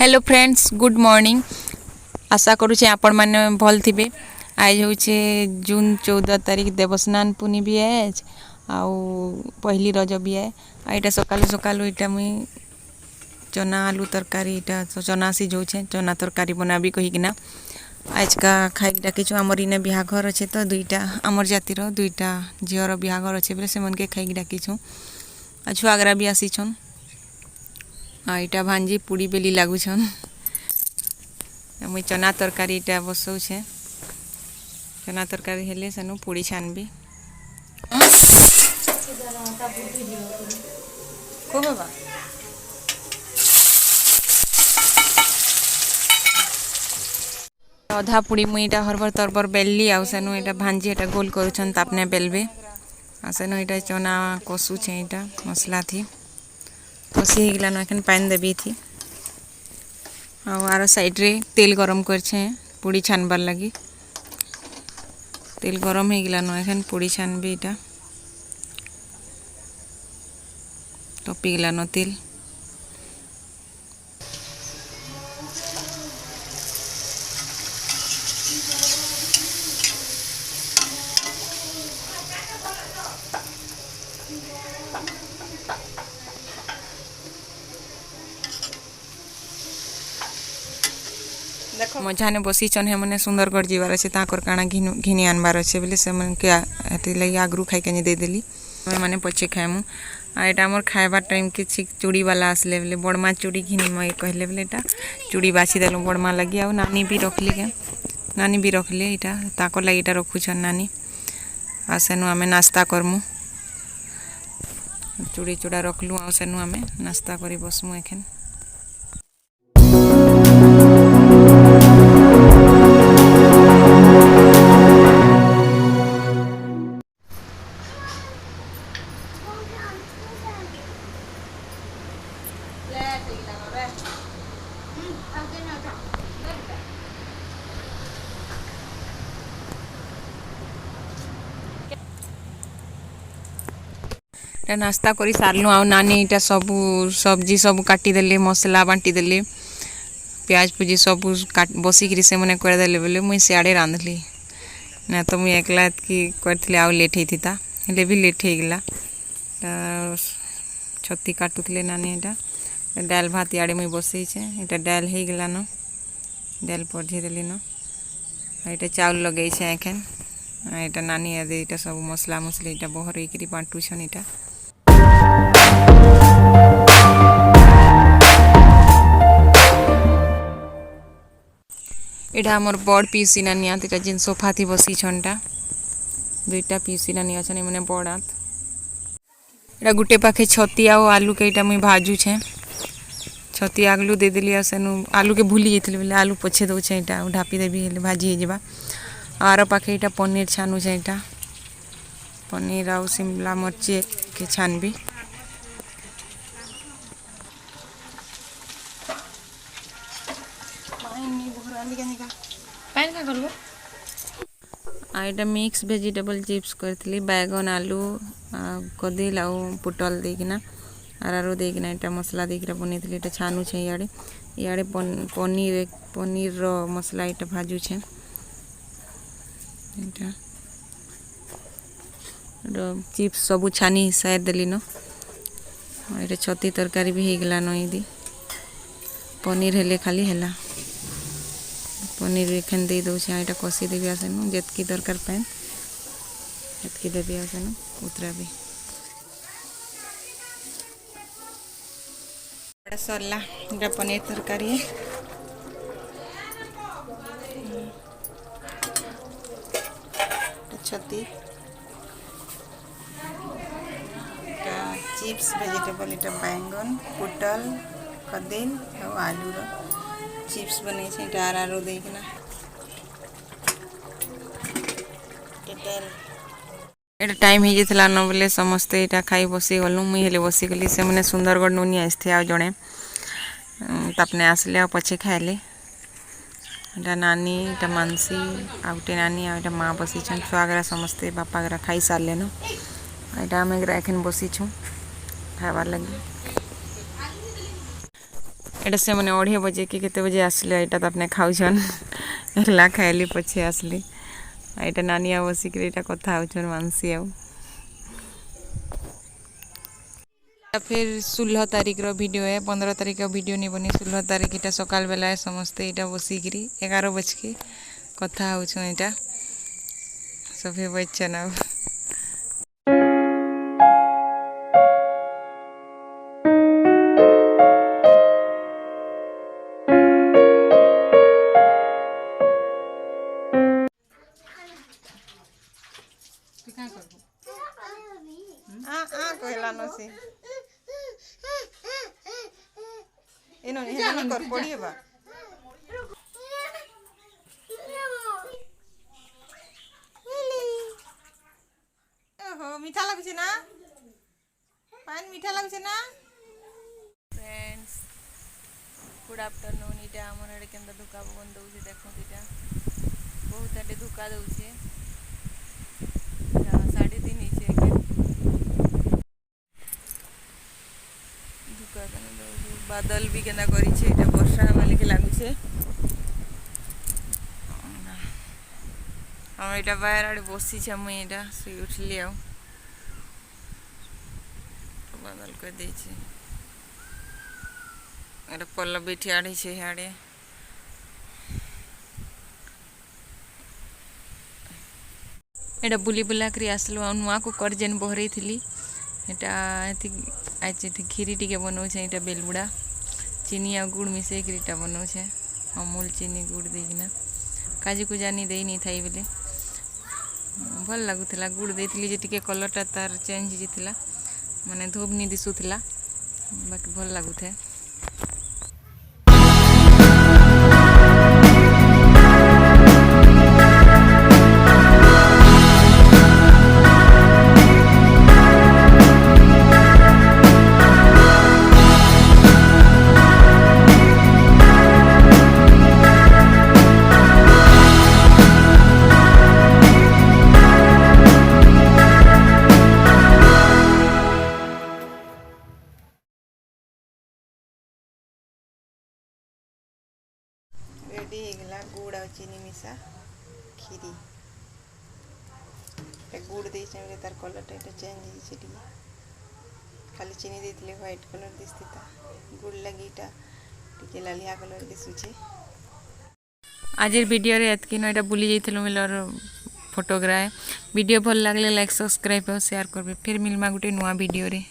Hello friends good morning. आशा करुचे आपण मैंने भल थे। आज हूँ जून 14 तारीख देवस्नान पूर्णिमा भी है आउ पहली रज भी है। यहाँ सकालू सकालू यहाँ मुई चना आलू तरकारी यहाँ चना सिझौचे चना तरकारी बनाबी कहीकिना आज का खाई डाकिचु। आमर इने बिहाघर अच्छे तो दुईटा आमर जातिर दुईटा झीवर बिहाघर अच्छे बोले से मन के खाई डाकिचु। आ छुआगरा भी आसीछन। यहाँ भांजी पुड़ी बेली लगुन मुई चना तरकारी यहाँ बसौचे। चना तरकारी हेले सेनु पुड़ी छानबी को बाबा अधा पुड़ी मुई यहाँ हरबर तरबर बेलली आउ सेनु यहाँ भांजी यहाँ गोल करुछन तापने बेलबे आ सेनु यहाँ चना कषुचे यहाँ मसला थी कषि हो गलान एखन पानी देवी थी आर साइड रे तेल गरम करछे पुड़ी छानबार लगी। तेल गरम हो गलान एखन पुड़ी छानबी यहाँ टपी गलान तेल। मझाने बसीचन है मैंने सुंदरगढ़ जीवार अच्छे काଣା घिनी आनबार अच्छे बोले से मन के लगे आगरू खाई के देदेली मैंने पचे खाएमु। आ यहाँ आमर खाइबार टाइम के चूड़ी वाला आसले बोले बड़मा चूड़ी घिनी मैं कहले बोले यहाँ चूड़ी बाछी देलु बड़मा लगी आ नानी भी रखली के नानी भी रखले यहाँ ताकर लगी यहाँ रखुछन नानी आ सेनु आमे नास्ता करमु चूड़ी चूड़ा रखलु आ सेनु आमे नास्ता करी बसमु एखन। नास्ता करी सारलु आ नानी इटा सबू सब्जी सब काटिदेले मसला बांटिदेले प्याज पूजी सब बसिकी से मैंने करदेले बोले मुई सियाड़े रांधली ना तो मुई एकला कि करथिले आउ लेट होता हेले भी लेट हो गला। छती काटुले नानी यहाँ डाल भात इे मुई बसईचे यहाँ डाल हो गलान डाल पढ़ीदेली न यहाँ चाउल लगे एखेन यहाँ नानी यहाँ सब मसला मसली यहाँ बहर बांटुछन यहाँ एटा हमर बड़ पीसी नानी आत एटा जिन सोफा थी बसी छनटा दुईटा पीसी नानी अछन माने बड़ात एटा गुटे पाखे छती आ आलू के एटा मुई भाजू छे छती आलू दे देली आ सेनु आलू के भूली जेथिले बोले आलू पछे दउ छे एटा ढापी देबी हेले भाजी हे जेबा आर पाखे एटा पनीर छानु छे एटा पनीर आ शिमला मिर्च के छानबी आईटा मिक्स वेजिटेबल चिप्स करथली बैगन आलू कदिल आ पुटल देकिना आरु देकिना एटा मसला देकिरा बनेथली एटा छानु छे इयाडे इयाडे पनीर रो मसला एटा भाजू छे एटा चिप्स सब छानी साइड देली न एटा छती तरकारी भी हो गला न इदी पनीर हेले खाली हेला पनीर एखन दे दो यहाँ कषि देवी आसेनु जितकी दरकार पैन जितकी देवी आसेनु उतरा भी सरला यहाँ पनीर तरकारी छती चिप्स वेजिटेबल यहाँ बैंगन पुटल कदिल और आलू चिप्स बने आरो देना एटा टाइम हो जाता न बोले समस्ते यहाँ खाई बसी गलु मुई हेले बसी गली से मैंने सुंदरगढ़ नुनी आसते आ जड़े तापने आसले आ पछे खाइले एटा नानी एटा मानसी आ गोटे नानी आ माँ बसी छुआगरा समस्ते बापागरा खाई सारे न यहाँ आम एखन बसीछू खाबार लगे एटा से मैंने 2:30 बजे कि केते बजे आसले एटा तो अपने खाऊछन एकला खाइली पछे आसली एटा नानिया बसिक एटा कथा होछन मानसी आउ फिर 16 तारीख रो वीडियो है 15 तारीख का वीडियो नहीं बनी 16 तारीख इटा सकाल बेला है समस्ते इटा बसिकी 11 बज के कथा होछन इटा सफे बच्चन अब कहला न से एनो हेला कर पड़िए बा ओहो मीठा लागुछे ना पान मीठा लागुछे ना फ्रेंड्स गुड आफ्टरनून इटा हमर एडे केंदा धुका बन दउछे देखो इटा बहुत आडे धुका दउछे 3:30 नीचे के धुका कने दउछे बादल भी केना करी छे इटा वर्षा वाले के लागु छे हम इटा बाहर आडे बसी छे हम इटा सुई उठली आ बादल कर दे छे एटा पल्ल बैठी आड़ी छे हाडे एटा बुली बुला करी आसलो आ नुआ को कर जेन बहरई थिली एटा आज खीरी टिके बनौ छे एटा बेलबुड़ा चीनी आ गुड़ मिसे करीटा बनौ छे अमूल चीनी गुड़ देकिना काजू को जानी देई नहीं थाई बेले भल लागुथला गुड़ देथिली जे टिके कलरटा तार चेंज हिथिला माने धूप नी दिसुथला बाकी भल लागुथे रेडी हेगला गुड़ आ चीनी मिसा खीरी गुड़ दे तार कलर टा चेंज हो खाली चीनी देथिले व्हाइट कलर दिसता गुड़ लगी टिके लालिया कलर दिसुचे आजर वीडियो रे एतकिन एटा बुली जाइथिलो मिलर फोटोग्राफ वीडियो भल लागले लाइक सब्सक्राइब और शेयर करबे फिर मिलमा गुटे नुआ वीडियो रे।